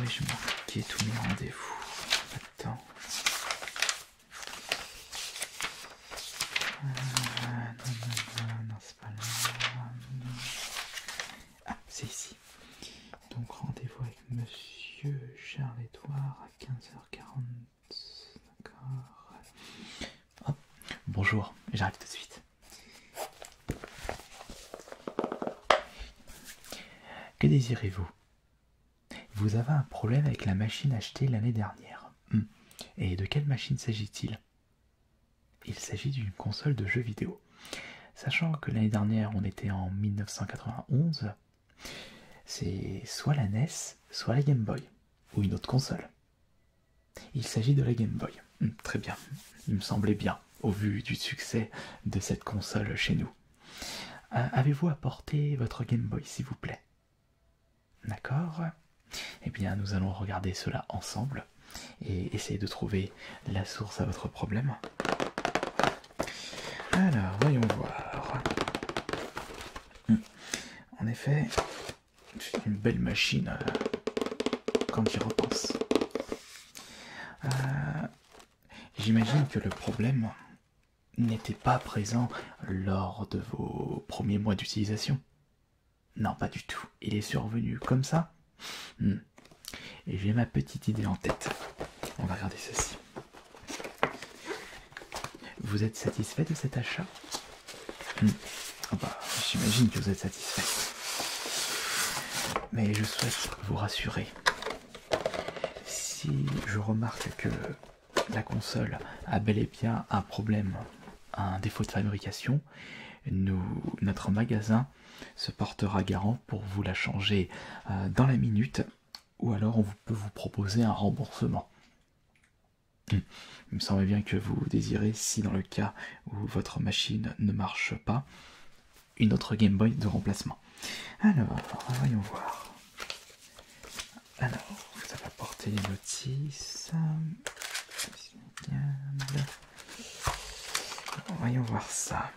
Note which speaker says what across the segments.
Speaker 1: je marquais tous mes rendez-vous? Attends. Non, c'est pas là. Ah, c'est ici. Donc rendez-vous avec Monsieur Charles-Édouard à 15h40. D'accord. Oh, bonjour, j'arrive tout de suite. Que désirez-vous? Vous avez un problème avec la machine achetée l'année dernière. Et de quelle machine s'agit-il? Il s'agit d'une console de jeux vidéo. Sachant que l'année dernière on était en 1991, c'est soit la NES, soit la Game Boy, ou une autre console. Il s'agit de la Game Boy. Très bien, il me semblait bien, au vu du succès de cette console chez nous. Avez-vous apporté votre Game Boy, s'il vous plaît? D'accord. Eh bien, nous allons regarder cela ensemble et essayer de trouver la source à votre problème. Alors, voyons voir. En effet, c'est une belle machine quand j'y repense. J'imagine que le problème n'était pas présent lors de vos premiers mois d'utilisation. Non, pas du tout. Il est survenu comme ça. Et j'ai ma petite idée en tête. On va regarder ceci. Vous êtes satisfait de cet achat? J'imagine que vous êtes satisfait. Mais je souhaite vous rassurer. Si je remarque que la console a bel et bien un problème, un défaut de fabrication, notre magasin se portera garant pour vous la changer dans la minute, ou alors on peut vous proposer un remboursement. Il me semble bien que vous désirez, si dans le cas où votre machine ne marche pas, une autre Game Boy de remplacement. Alors, voyons voir. Alors, vous avez apporté les notices. Voyons voir ça.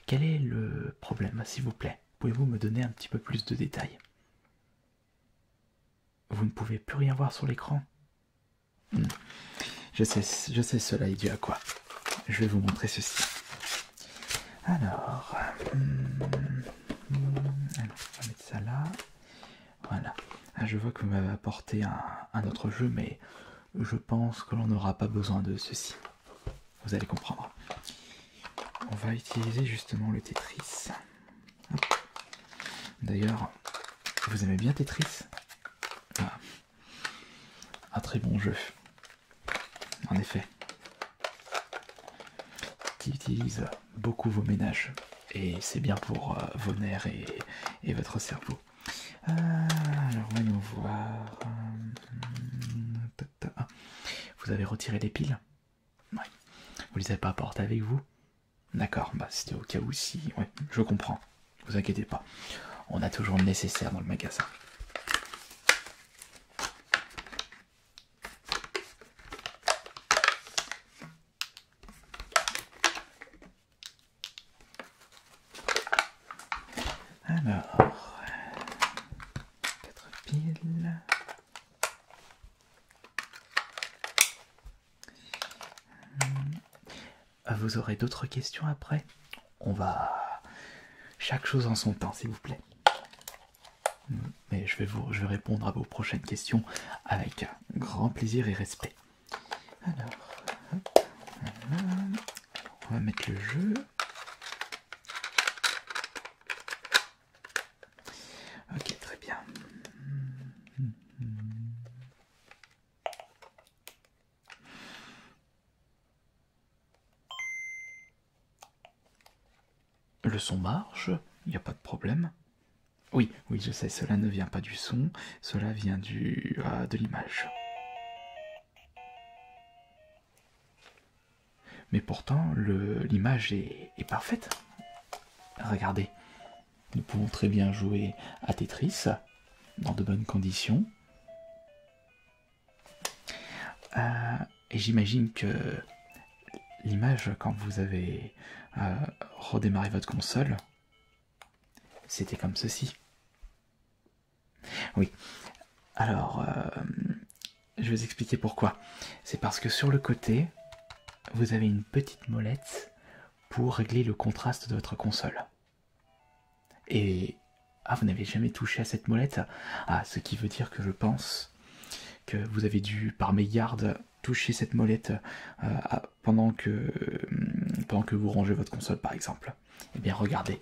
Speaker 1: Quel est le problème, s'il vous plaît? Pouvez-vous me donner un petit peu plus de détails? Vous ne pouvez plus rien voir sur l'écran? Je sais cela est dû à quoi. Je vais vous montrer ceci. Alors, on va mettre ça là. Voilà. Je vois que vous m'avez apporté un autre jeu, mais je pense que l'on n'aura pas besoin de ceci. Vous allez comprendre. On va utiliser justement le Tetris. D'ailleurs, vous aimez bien Tetris? Un très bon jeu. En effet. Qui utilise beaucoup vos ménages. Et c'est bien pour vos nerfs et votre cerveau. Alors, voyons voir. Vous avez retiré les piles? Oui. Vous les avez pas apportées avec vous? D'accord, c'était au cas où si... Ouais, je comprends. Vous inquiétez pas. On a toujours le nécessaire dans le magasin. Alors... 4 piles... Vous aurez d'autres questions après? On va... Chaque chose en son temps, s'il vous plaît. Mais je vais répondre à vos prochaines questions avec grand plaisir et respect. Alors, hop, voilà. On va mettre le jeu. Ok, très bien. Le son marche, il n'y a pas de problème. Oui, je sais, cela ne vient pas du son, cela vient de l'image. Mais pourtant, l'image est parfaite. Regardez, nous pouvons très bien jouer à Tetris dans de bonnes conditions. Et j'imagine que l'image, quand vous avez redémarré votre console, c'était comme ceci. Oui, alors, je vais vous expliquer pourquoi. C'est parce que sur le côté, vous avez une petite molette pour régler le contraste de votre console. Et... ah, vous n'avez jamais touché à cette molette? Ah, ce qui veut dire que je pense que vous avez dû, par mégarde, toucher cette molette pendant que vous rangez votre console, par exemple. Eh bien, regardez.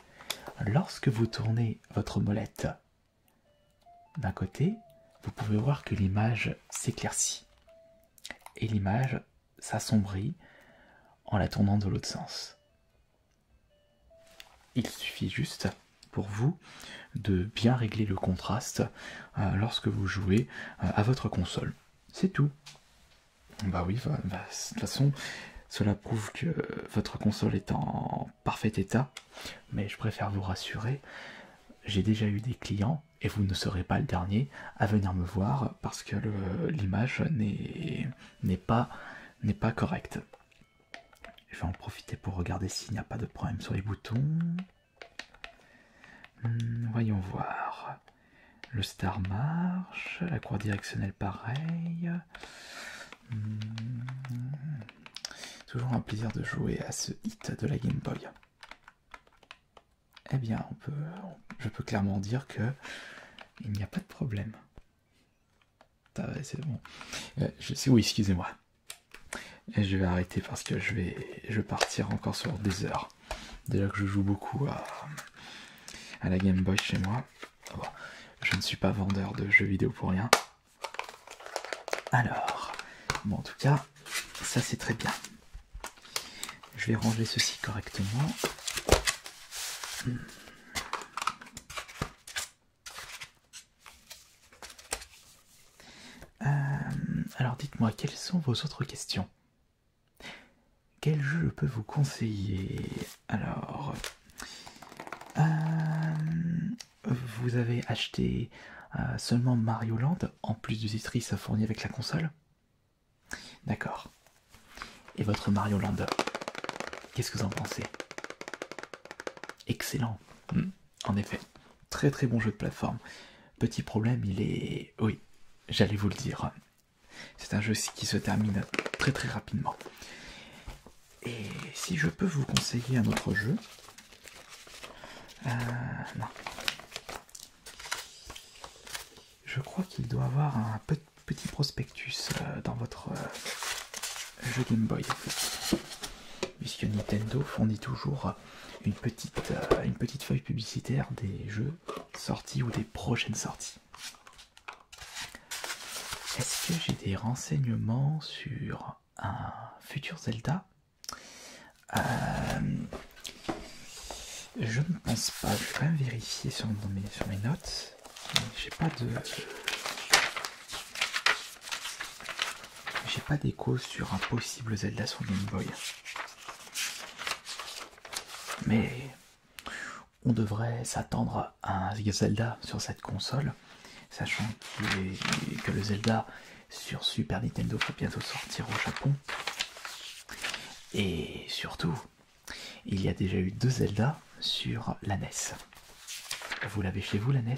Speaker 1: Lorsque vous tournez votre molette d'un côté, vous pouvez voir que l'image s'éclaircit. Et l'image s'assombrit en la tournant de l'autre sens. Il suffit juste pour vous de bien régler le contraste lorsque vous jouez à votre console. C'est tout. Bah oui, de toute façon, cela prouve que votre console est en parfait état, mais je préfère vous rassurer, j'ai déjà eu des clients, et vous ne serez pas le dernier, à venir me voir parce que l'image n'est pas correcte. Je vais en profiter pour regarder s'il n'y a pas de problème sur les boutons. Voyons voir. Le star marche, la croix directionnelle pareil. Toujours un plaisir de jouer à ce hit de la Game Boy. Eh bien, je peux clairement dire que il n'y a pas de problème. C'est bon. Oui, excusez-moi. Je vais arrêter parce que je vais partir encore sur des heures. Déjà que je joue beaucoup à la Game Boy chez moi. Bon, je ne suis pas vendeur de jeux vidéo pour rien. Alors, bon, en tout cas, ça c'est très bien. Je vais ranger ceci correctement. Alors dites-moi, quelles sont vos autres questions? Quel jeu je peux vous conseiller? Alors, vous avez acheté seulement Mario Land, en plus du Tetris fourni avec la console? D'accord. Et votre Mario Land, qu'est-ce que vous en pensez? Excellent. En effet, très très bon jeu de plateforme. Petit problème, il est... oui, j'allais vous le dire. C'est un jeu qui se termine très très rapidement. Et si je peux vous conseiller un autre jeu... non. Je crois qu'il doit avoir un petit prospectus dans votre jeu Game Boy. Puisque Nintendo fournit toujours une petite feuille publicitaire des jeux sortis ou des prochaines sorties. Est-ce que j'ai des renseignements sur un futur Zelda? Je ne pense pas. Je vais quand même vérifier sur mes notes. J'ai pas d'écho sur un possible Zelda sur Game Boy. Mais on devrait s'attendre à un Zelda sur cette console, sachant que le Zelda sur Super Nintendo va bientôt sortir au Japon. Et surtout, il y a déjà eu 2 Zelda sur la NES. Vous l'avez chez vous, la NES?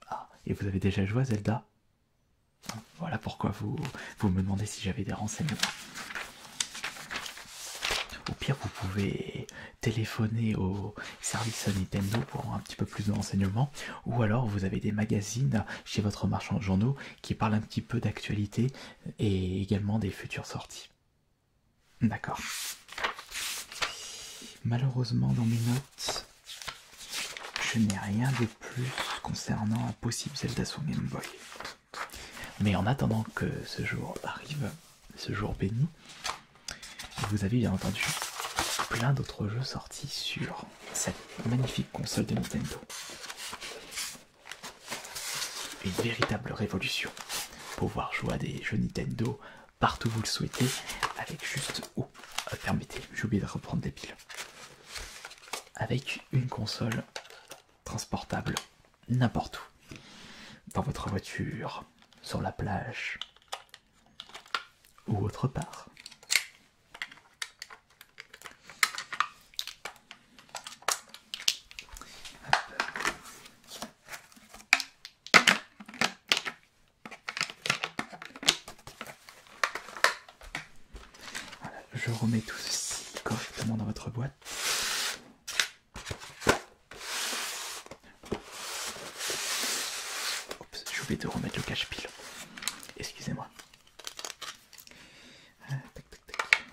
Speaker 1: Ah, et vous avez déjà joué à Zelda? Voilà pourquoi vous me demandez si j'avais des renseignements. Au pire, vous pouvez téléphoner au service Nintendo pour avoir un petit peu plus de renseignements, ou alors vous avez des magazines chez votre marchand de journaux qui parlent un petit peu d'actualité et également des futures sorties. D'accord. Malheureusement, dans mes notes, je n'ai rien de plus concernant un possible Zelda sur Game Boy. Mais en attendant que ce jour arrive, ce jour béni, vous avez bien entendu plein d'autres jeux sortis sur cette magnifique console de Nintendo. Une véritable révolution. Pouvoir jouer à des jeux Nintendo partout où vous le souhaitez, avec juste... oh, permettez, j'ai oublié de reprendre des piles. Avec une console transportable n'importe où. Dans votre voiture, sur la plage, ou autre part. je remets tout ceci correctement dans votre boîte. Oups, j'ai oublié de remettre le cache-pile. Excusez-moi. Tac, tac, tac.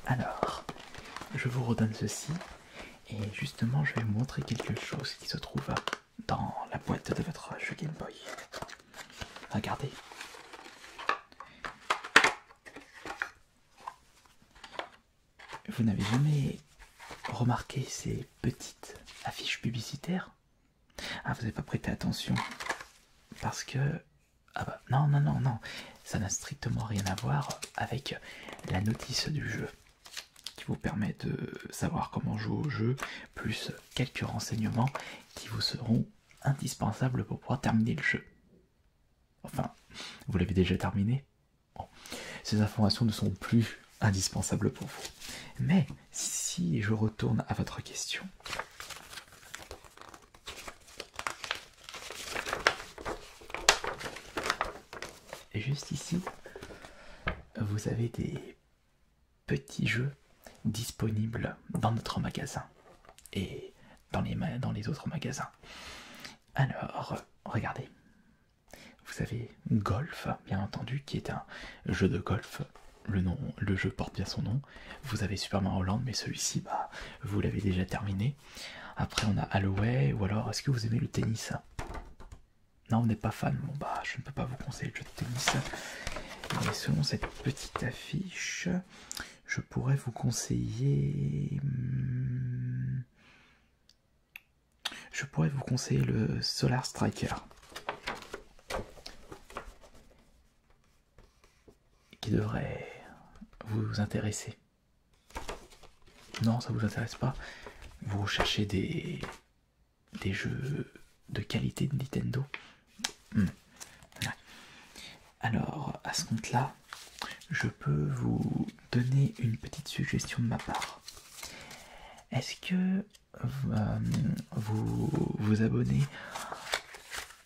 Speaker 1: Alors, je vous redonne ceci et justement je vais vous montrer quelque chose qui se trouve dans la boîte de votre jeu Game Boy. Regardez. Vous n'avez jamais remarqué ces petites affiches publicitaires? Ah, vous n'avez pas prêté attention parce que... Ah bah non, non, non, non, ça n'a strictement rien à voir avec la notice du jeu qui vous permet de savoir comment jouer au jeu, plus quelques renseignements qui vous seront indispensables pour pouvoir terminer le jeu. Enfin, vous l'avez déjà terminé? Bon, ces informations ne sont plus indispensables pour vous. Mais si je retourne à votre question, juste ici, vous avez des petits jeux disponibles dans notre magasin et dans les autres magasins. Alors, regardez. Vous avez Golf, bien entendu, qui est un jeu de golf. Le jeu porte bien son nom. Vous avez Superman Holland, mais celui-ci, bah, vous l'avez déjà terminé. Après, on a Halloween, ou alors, est-ce que vous aimez le tennis? Non, vous n'êtes pas fan. Bon, bah, je ne peux pas vous conseiller le jeu de tennis. Mais selon cette petite affiche, je pourrais vous conseiller... Je pourrais vous conseiller le Solar Striker. Qui devrait vous intéresser. Non, ça vous intéresse pas? Vous recherchez des jeux de qualité de Nintendo? Ouais. Alors, à ce compte-là, je peux vous donner une petite suggestion de ma part. Est-ce que vous abonner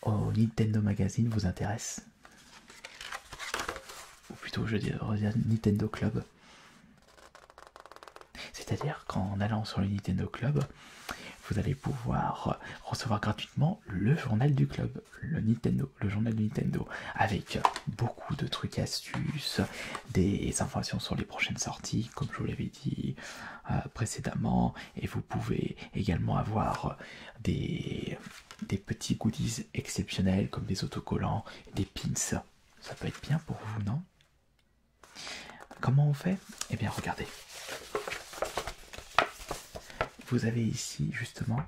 Speaker 1: au Nintendo Magazine vous intéresse? Ou plutôt, je dirais Nintendo Club. C'est-à-dire qu'en allant sur le Nintendo Club, vous allez pouvoir recevoir gratuitement le journal du club, le journal de Nintendo, avec beaucoup de trucs et astuces, des informations sur les prochaines sorties, comme je vous l'avais dit précédemment, et vous pouvez également avoir des petits goodies exceptionnels comme des autocollants, des pins. Ça peut être bien pour vous, non? Comment on fait? Eh bien, regardez. Vous avez ici justement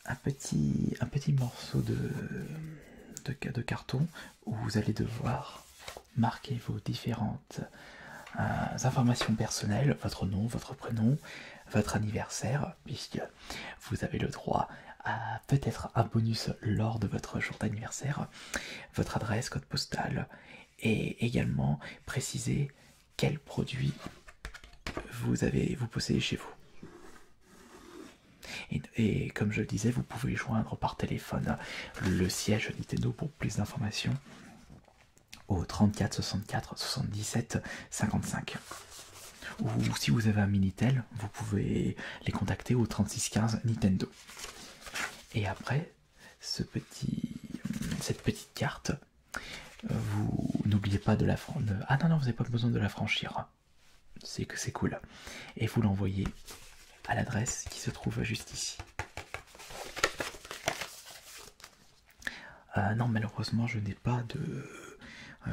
Speaker 1: un petit morceau de carton où vous allez devoir marquer vos différentes informations personnelles, votre nom, votre prénom, votre anniversaire, puisque vous avez le droit à peut-être un bonus lors de votre jour d'anniversaire, votre adresse, code postal, et également préciser quel produit vous possédez chez vous. Et comme je le disais, vous pouvez joindre par téléphone le siège Nintendo pour plus d'informations au 34 64 77 55. Ou si vous avez un Minitel, vous pouvez les contacter au 36 15 Nintendo. Et après, cette petite carte, vous n'oubliez pas de la franchir. Ah non, non, vous n'avez pas besoin de la franchir. C'est que c'est cool. Et vous l'envoyez à l'adresse qui se trouve juste ici. Non, malheureusement, je n'ai pas de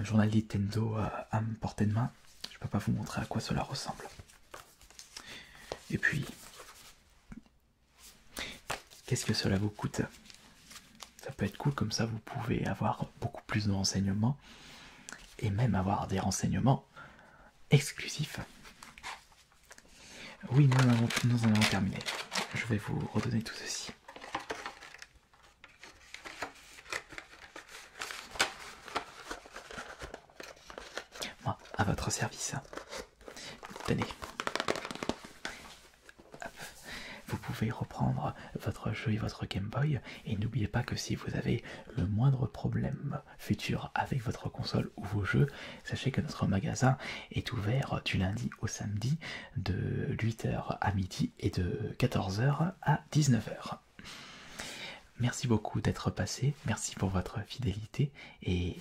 Speaker 1: journal Nintendo à me portée de main. Je peux pas vous montrer à quoi cela ressemble. Et puis, qu'est-ce que cela vous coûte? Ça peut être cool, comme ça vous pouvez avoir beaucoup plus de renseignements et même avoir des renseignements exclusifs. Oui, nous en avons terminé. Je vais vous redonner tout ceci. à votre service. Tenez. Vous pouvez reprendre votre jeu et votre Game Boy, et n'oubliez pas que si vous avez le moindre problème futur avec votre console ou vos jeux, sachez que notre magasin est ouvert du lundi au samedi de 8h à midi et de 14h à 19h. Merci beaucoup d'être passé, merci pour votre fidélité et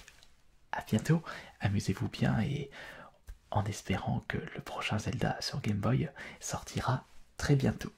Speaker 1: à bientôt. Amusez-vous bien et en espérant que le prochain Zelda sur Game Boy sortira très bientôt.